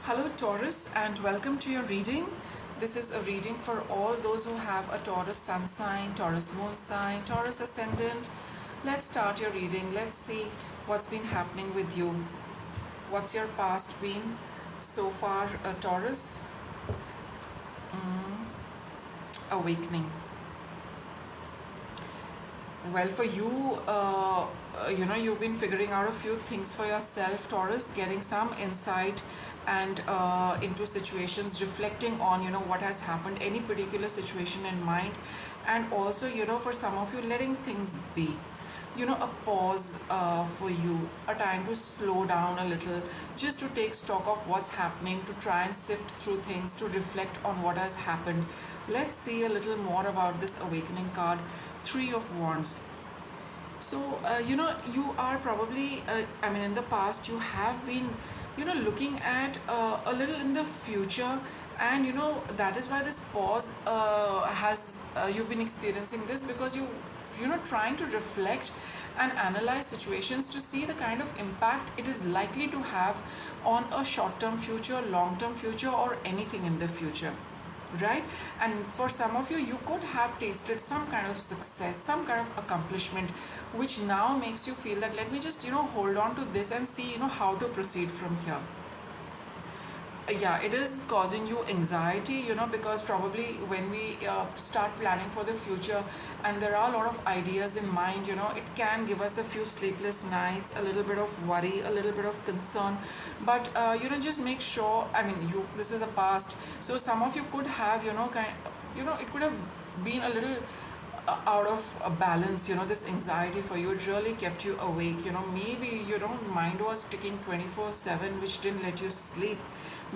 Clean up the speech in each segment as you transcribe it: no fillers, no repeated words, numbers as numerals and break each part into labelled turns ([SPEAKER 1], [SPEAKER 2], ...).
[SPEAKER 1] Hello Taurus, and welcome to your reading. This is a reading for all those who have a Taurus sun sign, Taurus moon sign, Taurus ascendant. Let's start your reading. Let's see what's been happening with you. What's your past been so far, Taurus? Awakening. Well, for you, you've been figuring out a few things for yourself, Taurus, getting some insight and into situations, reflecting on, what has happened, any particular situation in mind, and also, for some of you, letting things be. A pause for you, a time to slow down a little, just to take stock of what's happening, to try and sift through things, to reflect on what has happened. Let's see a little more about this awakening card. Three of Wands. So, you are probably, in the past, you have been, looking at a little in the future, and that is why this pause you've been experiencing this because trying to reflect and analyze situations to see the kind of impact it is likely to have on a short term future, long term future, or anything in the future, right? And for some of you, you could have tasted some kind of success, some kind of accomplishment, which now makes you feel that let me just hold on to this and see how to proceed from here. Yeah, it is causing you anxiety, because probably when we start planning for the future and there are a lot of ideas in mind, it can give us a few sleepless nights, a little bit of worry, a little bit of concern. But just make sure, this is a past, so some of you could have it could have been a little out of a balance, this anxiety for you. It really kept you awake. Maybe mind was ticking 24/7, which didn't let you sleep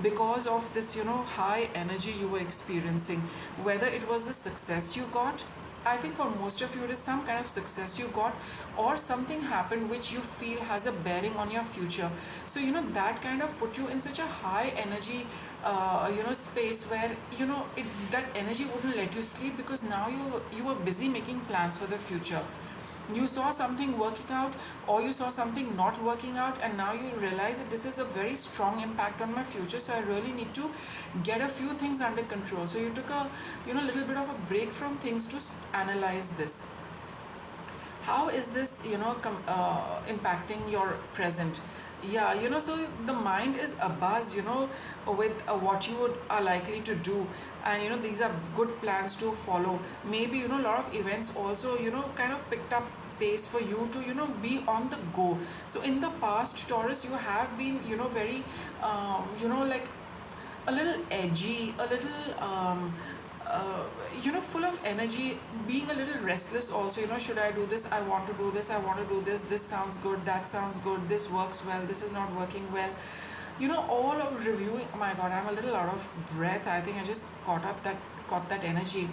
[SPEAKER 1] because of this high energy you were experiencing. Whether it was the success you got, I think for most of you it is some kind of success you got, or something happened which you feel has a bearing on your future. So that kind of put you in such a high energy space where that energy wouldn't let you sleep, because now you were busy making plans for the future. You saw something working out, or you saw something not working out, and now you realize that this is a very strong impact on my future, so I really need to get a few things under control. So you took a little bit of a break from things to analyze this. How is this impacting your present? Yeah, so the mind is abuzz with what you are likely to do, and these are good plans to follow. Maybe a lot of events also kind of picked up pace for you to be on the go. So in the past, Taurus, you have been very like a little edgy, a little full of energy, being a little restless also. Should I do this? I want to do this. I want to do this. This sounds good. That sounds good. This works well. This is not working well. All of reviewing. Oh my God, I'm a little out of breath. I think I just caught that energy.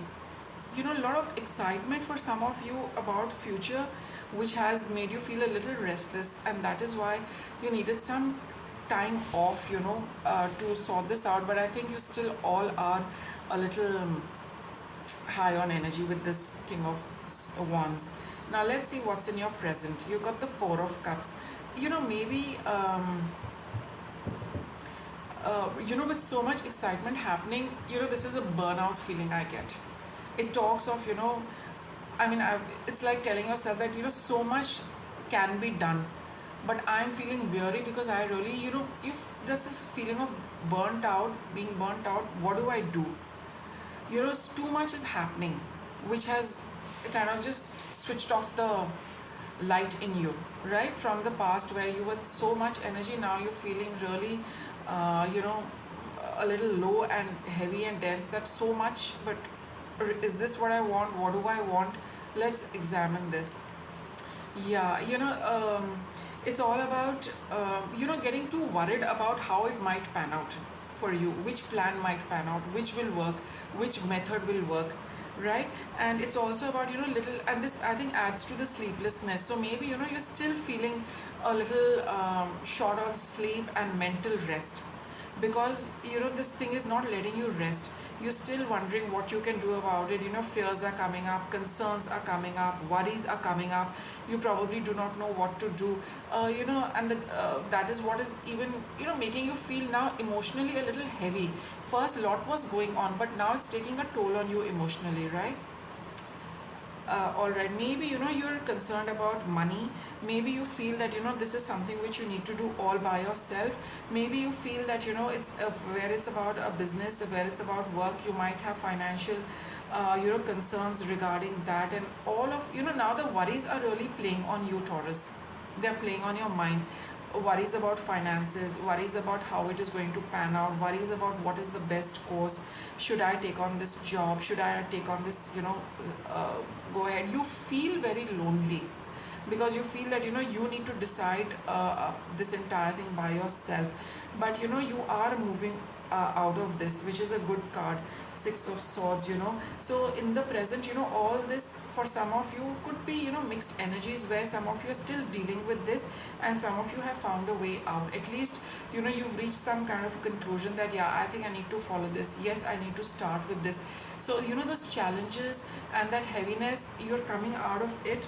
[SPEAKER 1] A lot of excitement for some of you about future, which has made you feel a little restless, and that is why you needed some time off to sort this out. But I think you still all are a little high on energy with this King of Wands. Now let's see what's in your present. You got the Four of Cups. Maybe with so much excitement happening, this is a burnout feeling I get. It talks of it's like telling yourself that so much can be done, but I'm feeling weary because I really if that's a feeling of being burnt out, what do I do? Too much is happening, which has kind of just switched off the light in you, right? From the past where you were so much energy, now you're feeling really a little low and heavy and dense. That's so much, but is this what I want? What do I want? Let's examine this. Yeah, it's all about getting too worried about how it might pan out for you, which plan might pan out, which will work, which method will work, right? And it's also about little, and this I think adds to the sleeplessness. So maybe you're still feeling a little short on sleep and mental rest. because this thing is not letting you rest. You're still wondering what you can do about it. Fears are coming up, concerns are coming up, worries are coming up. You probably do not know what to do. And that is what is even making you feel now emotionally a little heavy. First lot was going on, but now it's taking a toll on you emotionally, right? All right, maybe you're concerned about money. Maybe you feel that this is something which you need to do all by yourself. Maybe you feel that it's where it's about a business, where it's about work, you might have financial concerns regarding that. And all of now the worries are really playing on you, Taurus. They're playing on your mind. Worries about finances, worries about how it is going to pan out, worries about what is the best course. Should I take on this job? Should I take on this, uh, go ahead. You feel very lonely because you feel that you need to decide this entire thing by yourself. But you are moving out of this, which is a good card. Six of Swords. So in the present, all this for some of you could be mixed energies, where some of you are still dealing with this and some of you have found a way out. At least you've reached some kind of a conclusion that, yeah, I think I need to follow this. Yes, I need to start with this. So those challenges and that heaviness, you're coming out of it,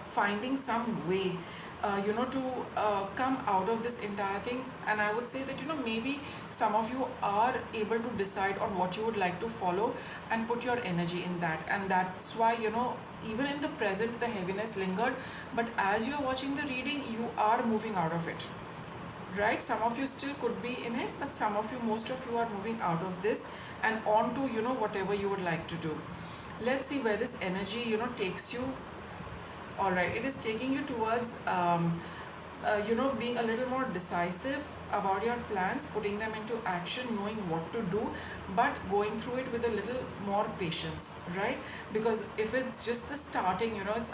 [SPEAKER 1] finding some way to come out of this entire thing. And I would say that maybe some of you are able to decide on what you would like to follow and put your energy in that. And that's why even in the present the heaviness lingered, but as you are watching the reading, you are moving out of it, right? Some of you still could be in it, but some of you, most of you, are moving out of this and on to whatever you would like to do. Let's see where this energy takes you. All right, it is taking you towards being a little more decisive about your plans, putting them into action, knowing what to do, but going through it with a little more patience, right? Because if it's just the starting, it's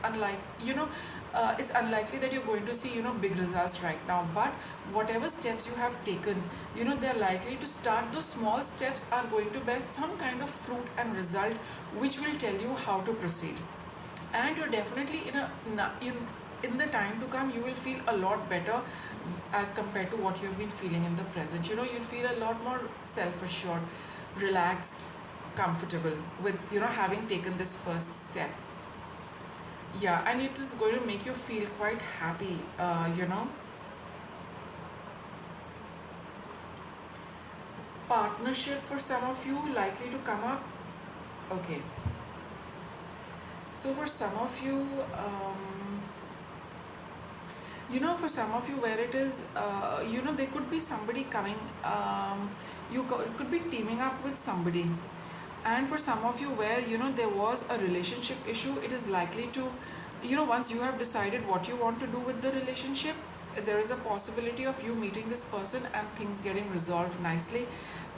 [SPEAKER 1] unlikely that you're going to see big results right now. But whatever steps you have taken, they're likely to start. Those small steps are going to bear some kind of fruit and result, which will tell you how to proceed. And you're definitely in the time to come, you will feel a lot better as compared to what you've been feeling in the present. You'll feel a lot more self-assured, relaxed, comfortable with having taken this first step. Yeah, and it is going to make you feel quite happy. Partnership for some of you likely to come up. Okay, so for some of you, for some of you, where it is, there could be somebody coming, could be teaming up with somebody. And for some of you, where there was a relationship issue, it is likely to, once you have decided what you want to do with the relationship, there is a possibility of you meeting this person and things getting resolved nicely,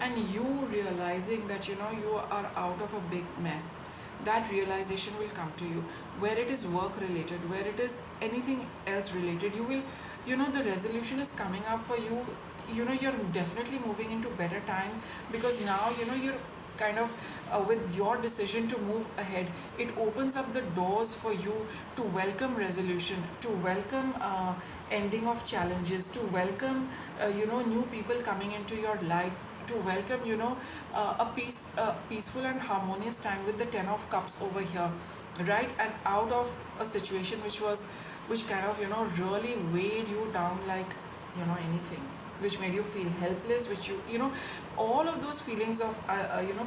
[SPEAKER 1] and you realizing that you are out of a big mess. That realization will come to you, where it is work related, where it is anything else related. You will, the resolution is coming up for you. You're definitely moving into better time, because now you're kind of with your decision to move ahead, it opens up the doors for you to welcome resolution, to welcome ending of challenges, to welcome new people coming into your life, to welcome a peaceful and harmonious time with the 10 of cups over here, right? And out of a situation which kind of really weighed you down, like anything, which made you feel helpless, which all of those feelings of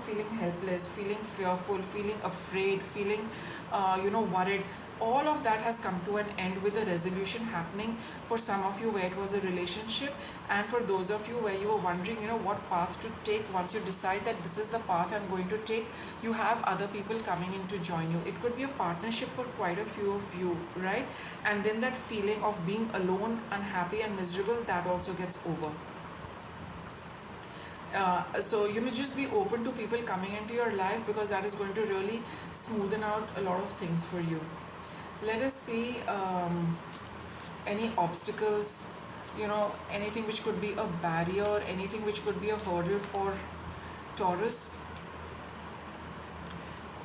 [SPEAKER 1] feeling helpless, feeling fearful, feeling afraid, feeling worried, all of that has come to an end with a resolution happening. For some of you, where it was a relationship, and for those of you where you were wondering what path to take, once you decide that this is the path I'm going to take, you have other people coming in to join you. It could be a partnership for quite a few of you, right? And then that feeling of being alone, unhappy and miserable, that also gets over. So just be open to people coming into your life, because that is going to really smoothen out a lot of things for you. Let us see any obstacles, anything which could be a barrier, anything which could be a hurdle for Taurus.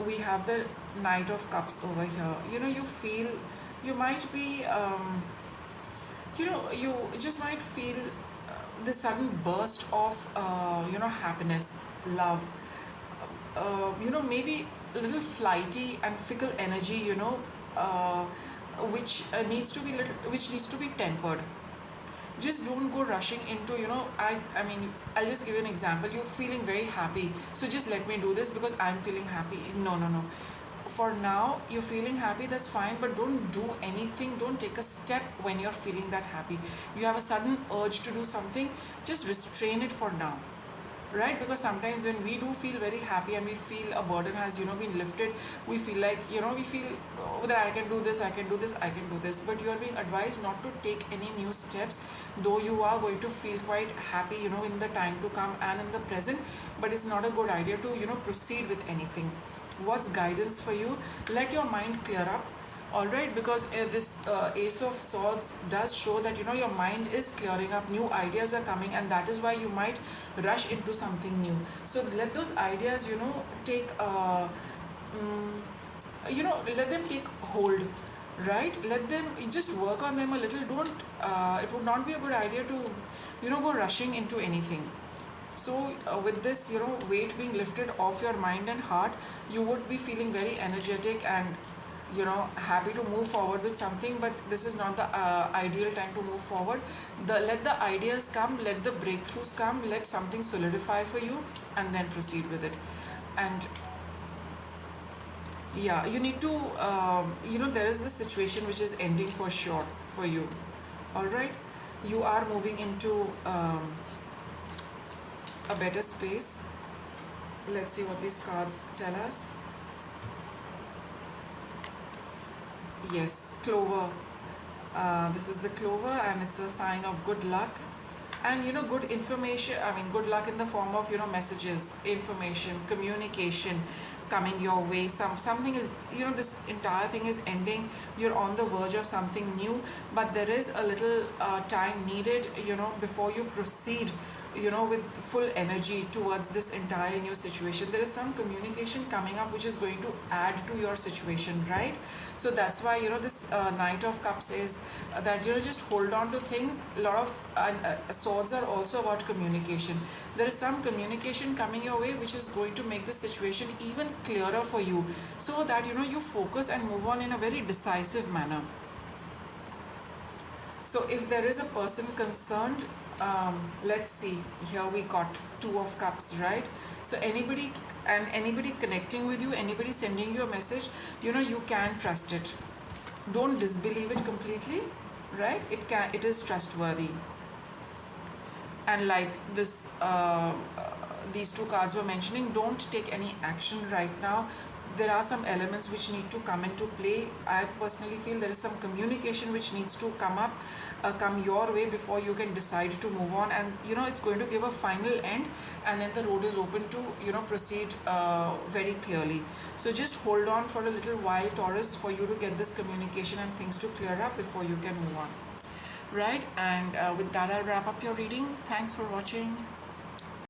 [SPEAKER 1] We have the Knight of Cups over here. You feel, you might be, you just might feel this sudden burst of happiness, love, maybe a little flighty and fickle energy, which needs to be tempered. Just don't go rushing into, I mean, I'll just give you an example. You're feeling very happy, so just let me do this because I'm feeling happy. No, no, no. For now you're feeling happy, that's fine, but don't do anything, don't take a step when you're feeling that happy. You have a sudden urge to do something, just restrain it for now, right? Because sometimes when we do feel very happy and we feel a burden has been lifted, we feel like, we feel, oh, that I can do this, I can do this, I can do this. But you are being advised not to take any new steps, though you are going to feel quite happy, in the time to come and in the present. But it's not a good idea to proceed with anything. What's guidance for you? Let your mind clear up. All right, because this Ace of Swords does show that your mind is clearing up, new ideas are coming, and that is why you might rush into something new. So let those ideas take let them take hold, right? Let them just work on them a little. Don't it would not be a good idea to go rushing into anything. So with this weight being lifted off your mind and heart, you would be feeling very energetic and happy to move forward with something. But this is not the ideal time to move forward. Let the ideas come, let the breakthroughs come, let something solidify for you, and then proceed with it. And yeah, you need to there is this situation which is ending for sure for you. All right, you are moving into a better space. Let's see what these cards tell us. Yes, clover. This is the clover, and it's a sign of good luck and good information. I mean, good luck in the form of messages, information, communication coming your way. Something is, this entire thing is ending. You're on the verge of something new, but there is a little time needed before you proceed with full energy towards this entire new situation. There is some communication coming up which is going to add to your situation, right? So that's why this Knight of Cups is that just hold on to things. A lot of swords are also about communication. There is some communication coming your way which is going to make the situation even clearer for you, so that you focus and move on in a very decisive manner. So if there is a person concerned, let's see, here we got Two of Cups, right? So anybody connecting with you, anybody sending you a message, you can trust it. Don't disbelieve it completely, right? It is trustworthy. And like this these two cards were mentioning, don't take any action right now. There are some elements which need to come into play. I personally feel there is some communication which needs to come your way before you can decide to move on, and it's going to give a final end, and then the road is open to proceed very clearly. So just hold on for a little while, Taurus, for you to get this communication and things to clear up before you can move on, right? And with that, I'll wrap up your reading. Thanks for watching.